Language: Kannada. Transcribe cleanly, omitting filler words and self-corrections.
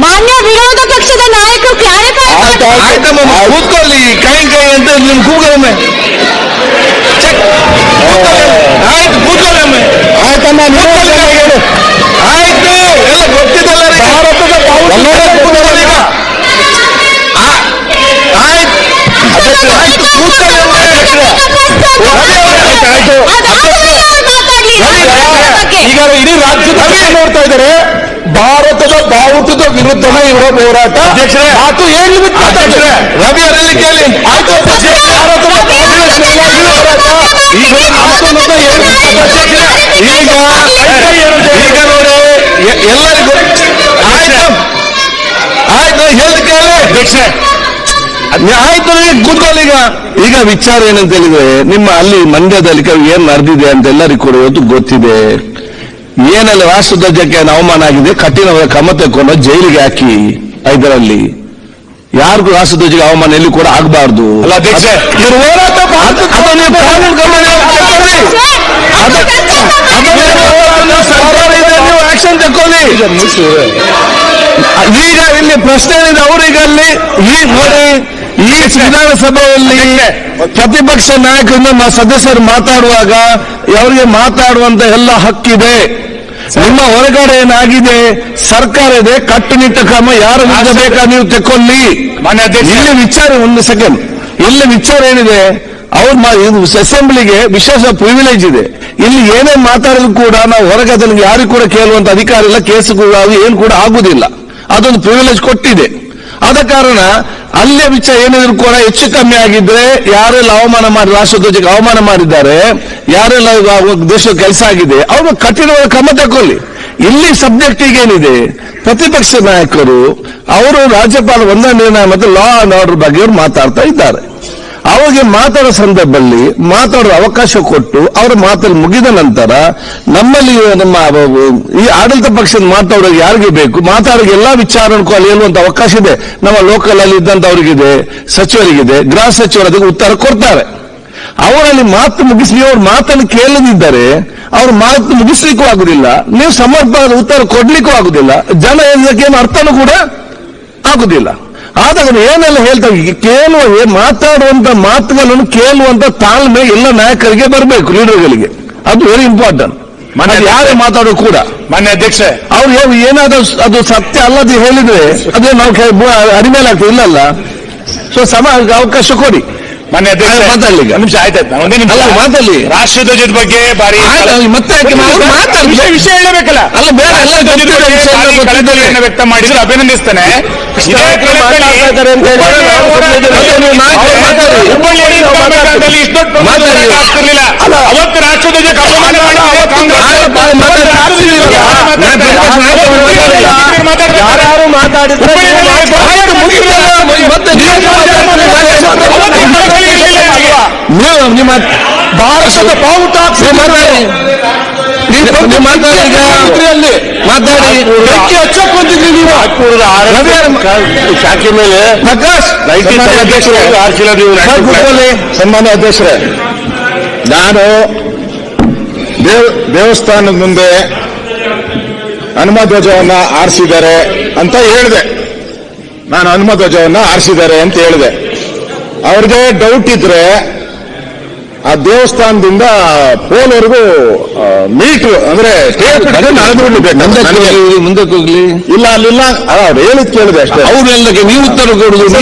ಮಾನ್ಯ ವಿರೋಧ ಪಕ್ಷದ ನಾಯಕರು ಆಯ್ತಮ್ಮ ಕೂತ್ಕೊಳ್ಳಿ, ಕೈ ಅಂತ ನಿಮ್ ಕೂಗೊಮ್ಮೆ ಆಯ್ತು, ಕೂತ್ಕೊಳ್ಳಮ್ಮ. ಆಯ್ತಮ್ಮ, ಆಯ್ತು, ಎಲ್ಲ ಗೊತ್ತಿದ್ದಲ್ಲ. ಭಾರತದ ಈಗ ಇಡೀ ರಾಜ್ಯದಲ್ಲಿ ನೋಡ್ತಾ ಇದ್ದಾರೆ, ಭಾರತದ ಬಾವುಟದ ವಿರುದ್ಧನೇ ಇರುವ ಹೋರಾಟ. ಅಧ್ಯಕ್ಷರೇ, ಮಾತು ಏನು ರವಿ ಅವರಲ್ಲಿ ಕೇಳಿ. ಆಯ್ತು, ಭಾರತದ ಈಗ ನೋಡಿ ಎಲ್ಲರಿಗೂ ಆಯ್ತು, ಆಯ್ತು ಹೇಳಿ ಕೇಳಿ. ಅಧ್ಯಕ್ಷರೇ ಆಯ್ತು, ಕೂತ್ಕೊಳ್ಳಿ. ಈಗ ವಿಚಾರ ಏನಂತ ಹೇಳಿದ್ರೆ, ನಿಮ್ಮ ಅಲ್ಲಿ ಮಂಡ್ಯದಲ್ಲಿ ಏನ್ ನಡೆದಿದೆ ಅಂತ ಎಲ್ಲರಿಗೂ ಕೂಡ ಇವತ್ತು ಗೊತ್ತಿದೆ. ಏನೆಲ್ಲ ರಾಷ್ಟ್ರಧ್ವಜಕ್ಕೆ ಅವಮಾನ ಆಗಿದೆ, ಕಠಿಣ ಕ್ರಮ ತಗೊಂಡು ಜೈಲಿಗೆ ಹಾಕಿ. ಇದರಲ್ಲಿ ಯಾರಿಗೂ ರಾಷ್ಟ್ರಧ್ವಜಕ್ಕೆ ಅವಮಾನ ಎಲ್ಲಿ ಕೂಡ ಆಗಬಾರ್ದು. ಆಕ್ಷನ್ ತಕೊಳ್ಳಿ. ಈಗ ಇಲ್ಲಿ ಪ್ರಶ್ನೆ ಏನಿದೆ ಅವರಿಗಲ್ಲಿ ಈ ನೋಡಿ, ಈ ವಿಧಾನಸಭೆಯಲ್ಲಿ ಪ್ರತಿಪಕ್ಷ ನಾಯಕರಿಂದ ಸದಸ್ಯರು ಮಾತಾಡುವಾಗ ಅವರಿಗೆ ಮಾತಾಡುವಂತ ಎಲ್ಲ ಹಕ್ಕಿದೆ. ನಿಮ್ಮ ಹೊರಗಡೆ ಏನಾಗಿದೆ, ಸರ್ಕಾರ ಇದೆ, ಕಟ್ಟುನಿಟ್ಟ ಕ್ರಮ ಯಾರು ಬೇಕಾ ನೀವು ತಕೊಳ್ಳಿ. ಇಲ್ಲಿ ವಿಚಾರ, ಒಂದು ಸೆಕೆಂಡ್, ಇಲ್ಲಿ ವಿಚಾರ ಏನಿದೆ, ಅವ್ರು ಅಸೆಂಬ್ಲಿಗೆ ವಿಶೇಷ ಪ್ರಿವಿಲೇಜ್ ಇದೆ. ಇಲ್ಲಿ ಏನೇ ಮಾತಾಡಲು ಕೂಡ ನಾವು ಹೊರಗೆ ಅದನ್ನು ಯಾರಿಗೂ ಕೂಡ ಕೇಳುವಂತ ಅಧಿಕಾರ ಇಲ್ಲ, ಕೇಸುಗಳು ಏನು ಕೂಡ ಆಗುದಿಲ್ಲ. ಅದೊಂದು ಪ್ರಿವಿಲೇಜ್ ಕೊಟ್ಟಿದೆ. ಆದ ಕಾರಣ ಅಲ್ಲೇ ವಿಚಾರ ಏನಿದ್ರು ಕೂಡ ಹೆಚ್ಚು ಕಮ್ಮಿ ಆಗಿದ್ರೆ, ಯಾರೆಲ್ಲ ಅವಮಾನ ಮಾಡಿ ರಾಷ್ಟ್ರಧ್ವಜಕ್ಕೆ ಅವಮಾನ ಮಾಡಿದ್ದಾರೆ, ಯಾರೆಲ್ಲ ದೇಶದ ಕೆಲಸ ಆಗಿದೆ, ಅವರು ಕಠಿಣವಾದ ಕ್ರಮ ತಗೊಳ್ಳಿ. ಇಲ್ಲಿ ಸಬ್ಜೆಕ್ಟ್ ಈಗೇನಿದೆ, ಪ್ರತಿಪಕ್ಷ ನಾಯಕರು ಅವರು ರಾಜ್ಯಪಾಲ ವಂದನಾ ನಿರ್ಣಯ ಮತ್ತು ಲಾ ಅಂಡ್ ಆರ್ಡರ್ ಬಗ್ಗೆ ಅವರು ಮಾತಾಡ್ತಾ ಇದ್ದಾರೆ. ಅವರಿಗೆ ಮಾತಾಡೋ ಸಂದರ್ಭದಲ್ಲಿ ಮಾತಾಡೋ ಅವಕಾಶ ಕೊಟ್ಟು ಅವರ ಮಾತಲ್ಲಿ ಮುಗಿದ ನಂತರ ನಮ್ಮಲ್ಲಿ ನಮ್ಮ ಈ ಆಡಳಿತ ಪಕ್ಷದ ಮಾತಾಡೋರು ಯಾರಿಗೆ ಬೇಕು, ಮಾತಾಡೋಕೆ ಎಲ್ಲಾ ವಿಚಾರ ಅಲ್ಲಿ ಹೇಳುವಂತ ಅವಕಾಶ ಇದೆ. ನಮ್ಮ ಲೋಕಲ್ ಅಲ್ಲಿ ಇದ್ದಂತವರಿಗಿದೆ, ಸಚಿವರಿಗಿದೆ, ಗೃಹ ಸಚಿವರು ಅದಕ್ಕೆ ಉತ್ತರ ಕೊಡ್ತಾರೆ. ಅವರಲ್ಲಿ ಮಾತು ಮುಗಿಸಿ, ನೀವು ಅವ್ರ ಮಾತನ್ನು ಕೇಳದಿದ್ದರೆ ಅವ್ರ ಮಾತು ಮುಗಿಸ್ಲಿಕ್ಕೂ ಆಗುದಿಲ್ಲ, ನೀವು ಸಮರ್ಪಕ ಉತ್ತರ ಕೊಡ್ಲಿಕ್ಕೂ ಆಗುದಿಲ್ಲ, ಜನ ಏನು ಅರ್ಥನೂ ಕೂಡ ಆಗುದಿಲ್ಲ. ಆದಾಗ ಏನೆಲ್ಲ ಹೇಳ್ತಾರೆ, ಕೇಳುವ ಮಾತಾಡುವಂತ ಮಾತುಗಳನ್ನು ಕೇಳುವಂತ ತಾಳ್ಮೆ ಎಲ್ಲ ನಾಯಕರಿಗೆ ಬರಬೇಕು, ಲೀಡರ್ಗಳಿಗೆ. ಅದು ವೆರಿ ಇಂಪಾರ್ಟೆಂಟ್. ಯಾರೇ ಮಾತಾಡೋ ಕೂಡ ಮಾನ್ಯ ಅಧ್ಯಕ್ಷ ಅವ್ರು ಏನಾದ್ರೂ ಅದು ಸತ್ಯ ಅಲ್ಲದೆ ಹೇಳಿದ್ರೆ ಅದೇ ನಾವು ಅಡಿಮೇಲೆ ಆಗ್ತದೆ, ಇಲ್ಲಲ್ಲ. ಸೊ ಅವಕಾಶ ಕೊಡಿ. ಮಾನ್ಯ ಅಧ್ಯಕ್ಷ ಮಾತಾಡ್ಲಿ. ನಿಮಿಷ ಆಯ್ತಾಯ್ತು, ಒಂದೇ ನಿಮಿಷ ಮಾತಾಡ್ಲಿ. ರಾಷ್ಟ್ರಧ್ವಜದ ಬಗ್ಗೆ ಬಾರಿ ಮತ್ತೆ ವಿಷಯ ಹೇಳಬೇಕಲ್ಲ, ಅಲ್ಲ ಬೇಡ, ಎಲ್ಲ ವ್ಯಕ್ತ ಮಾಡಿದ್ರೆ ಅಭಿನಂದಿಸ್ತೇನೆ. ಅವತ್ತು ರಾಷ್ಟ್ರಧ್ವಜ ಯಾರು ಮಾತಾಡಿದ್ರೆ ನಿಮ್ಮ ಭಾರತದ ಬಾವುಟ ಮಾತಾಡಿ ಹಚ್ಚಕೊಂಡಿದ್ರಿ ನೀವು ಶಾಖೆ ಮೇಲೆ. ಸನ್ಮಾನ್ಯ ಅಧ್ಯಕ್ಷರೇ, ನಾನು ದೇವಸ್ಥಾನದ ಮುಂದೆ ಹನುಮ ಧ್ವಜವನ್ನ ಆರಿಸಿದ್ದಾರೆ ಅಂತ ಹೇಳಿದೆ. ನಾನು ಹನುಮ ಧ್ವಜವನ್ನ ಆರಿಸಿದ್ದಾರೆ ಅಂತ ಹೇಳಿದೆ. ಅವ್ರಿಗೆ ಡೌಟ್ ಇದ್ರೆ ಆ ದೇವಸ್ಥಾನದಿಂದ ಪೋಲ್ವರೆಗೂ ಮೀಟರ್ ಅಂದ್ರೆ ಮುಂದಕ್ಕೆ ಹೋಗ್ಲಿ. ಇಲ್ಲ ಅಲ್ಲಿಲ್ಲ, ಅವ್ರು ಹೇಳಿದ್ ಕೇಳಿದೆ ಅಷ್ಟೇ. ಅವ್ರೆಲ್ಲಕ್ಕೆ ನೀವು ಉತ್ತರ ಕೊಡುದು